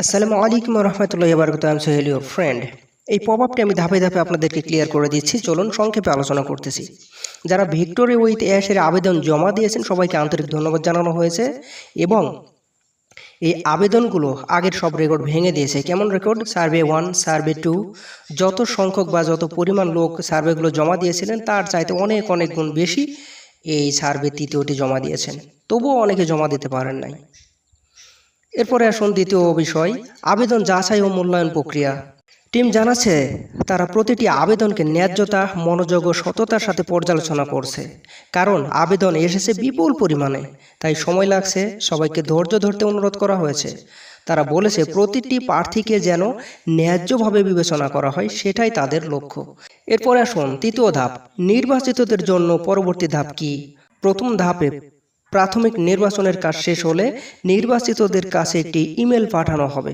আসসালামু আলাইকুম রহমতুল্লাহি বারাকাতুহু। আমি সোহেল ইউর ফ্রেন্ড। এই পপআপটি আমি ধাপে ধাপে আপনাদেরকে ক্লিয়ার করে দিচ্ছি। চলুন সংক্ষেপে আলোচনা করতেছি। যারা ভিক্টোরি উইথ অ্যাশের আবেদন জমা দিয়েছেন সবাইকে আন্তরিক ধন্যবাদ জানানো হয়েছে এবং এই আবেদনগুলো আগের সব রেকর্ড ভেঙে দিয়েছে। কেমন রেকর্ড? সার্ভে 1, সার্ভে 2, যত সংখ্যক বা যত পরিমাণ লোক সার্ভেগুলো জমা দিয়েছিলেন তার চাইতে অনেক অনেক গুণ বেশি এই সার্ভে তৃতীয়টি জমা দিয়েছেন। তবুও অনেকে জমা দিতে পারেন নাই। এরপরে আসুন দ্বিতীয় বিষয়, আবেদন যাচাই ও মূল্যায়ন প্রক্রিয়া। টিম জানাচ্ছে তারা প্রতিটি আবেদনকে ন্যায্যতা, মনোযোগ ও সততার সাথে পর্যালোচনা করছে। কারণ আবেদন এসেছে বিপুল পরিমাণে, তাই সময় লাগছে। সবাইকে ধৈর্য ধরতে অনুরোধ করা হয়েছে। তারা বলেছে প্রতিটি প্রার্থীকে যেন ন্যায্যভাবে বিবেচনা করা হয়, সেটাই তাদের লক্ষ্য। এরপরে আসুন তৃতীয় ধাপ, নির্বাচিতদের জন্য পরবর্তী ধাপ কি? প্রথম ধাপে প্রাথমিক নির্বাচনের কাজ শেষ হলে নির্বাচিতদের কাছে একটি ইমেল পাঠানো হবে,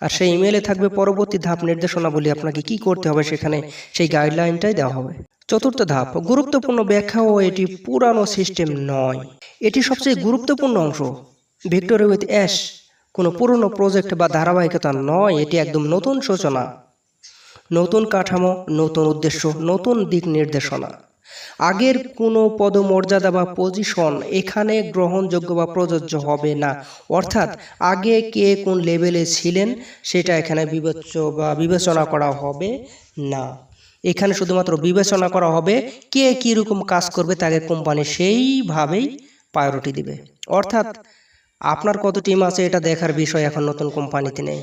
আর সেই ইমেলে থাকবে পরবর্তী ধাপ নির্দেশনাবলী। আপনাকে কি করতে হবে সেখানে সেই গাইডলাইনটাই দেওয়া হবে। চতুর্থ ধাপ, গুরুত্বপূর্ণ ব্যাখ্যা ও এটি পুরানো সিস্টেম নয়, এটি সবচেয়ে গুরুত্বপূর্ণ অংশ। ভিক্টোরি উইথ অ্যাশ কোনো পুরনো প্রজেক্ট বা ধারাবাহিকতা নয়, এটি একদম নতুন সূচনা, নতুন কাঠামো, নতুন উদ্দেশ্য, নতুন দিক নির্দেশনা। আগের কোনো পদমর্যাদা বা পজিশন এখানে গ্রহণযোগ্য বা প্রযোজ্য হবে না। অর্থাৎ আগে কে কোন লেভেলে ছিলেন সেটা এখানে বিবেচনা করা হবে না। এখানে শুধুমাত্র বিবেচনা করা হবে কে কীরকম কাজ করবে, তাকে কোম্পানি সেইভাবেই প্রায়োরিটি দিবে। অর্থাৎ আপনার কত টিম আছে এটা দেখার বিষয় এখন নতুন কোম্পানিতে নেই।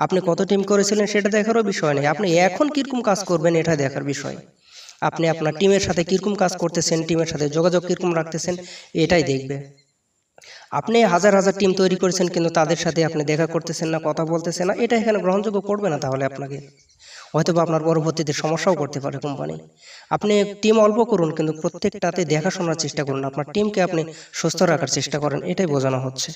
আপনি কত টিম করেছিলেন সেটা দেখারও বিষয় নেই। আপনি এখন কীরকম কাজ করবেন এটা দেখার বিষয়। আপনি আপনার টিমের সাথে কীরকম কাজ করতেছেন, টিমের সাথে যোগাযোগ কীরকম রাখতেছেন, এটাই দেখবে। আপনি হাজার হাজার টিম তৈরি করেছেন কিন্তু তাদের সাথে আপনি দেখা করতেছেন না, কথা বলতেছেন না, এটা এখানে গ্রহণযোগ্য করবে না। তাহলে আপনাকে হয়তো বা আপনার পরবর্তীতে সমস্যাও করতে পারে কোম্পানি। আপনি টিম অল্প করুন কিন্তু প্রত্যেকটাতে দেখাশোনার চেষ্টা করুন, আপনার টিমকে আপনি সুস্থ রাখার চেষ্টা করেন, এটাই বোঝানো হচ্ছে।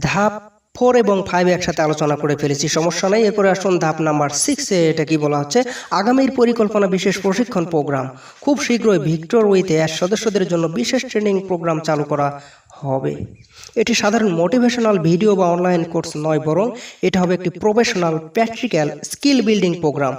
ধাপ 4 এবং 5 একসাথে আলোচনা করে ফেলেছি, সমস্যা নেই। এরপরে আসুন ধাপ নাম্বার 6-এ। এটা কি বলা হচ্ছে? আগামীর পরিকল্পনা বিশেষ প্রশিক্ষণ প্রোগ্রাম। খুব শীঘ্রই ভিক্টর উইথ অ্যাশ সদস্যদের জন্য বিশেষ ট্রেনিং প্রোগ্রাম চালু করা হবে। এটি সাধারণ মোটিভেশনাল ভিডিও বা অনলাইন কোর্স নয়, বরং এটা হবে একটি professional practical skill building programme,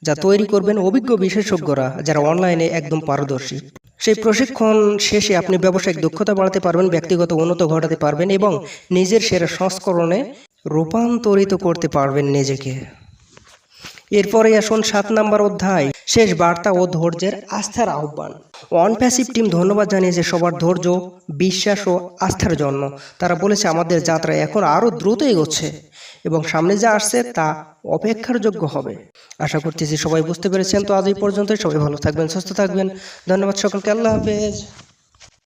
যা তৈরি করবেন অভিজ্ঞ বিশেষজ্ঞরা যারা অনলাইনে একদম পারদর্শী। সেই প্রশিক্ষণ শেষে আপনি ব্যবসায়িক দক্ষতা বাড়াতে পারবেন, ব্যক্তিগত উন্নতি ঘটাতে পারবেন এবং নিজের সেরা সংস্করণে রূপান্তরিত করতে পারবেন নিজেকে। এরপরে আসুন 7 নম্বর অধ্যায়, শেষ বার্তা ও ধৈর্যের আস্থার আহ্বান। ওয়ান প্যাসিভ টিম ধন্যবাদ জানিয়েছে সবার ধৈর্য, বিশ্বাস ও আস্থার জন্য। তারা বলেছে আমাদের যাত্রা এখন আরও দ্রুত এগোচ্ছে এবং সামনে যা আসছে তা অপেক্ষার যোগ্য হবে। আশা করতেছি সবাই বুঝতে পেরেছেন। তো আজ এই পর্যন্তই। সবাই ভালো থাকবেন, সুস্থ থাকবেন। ধন্যবাদ সকলকে। আল্লাহ হাফেজ।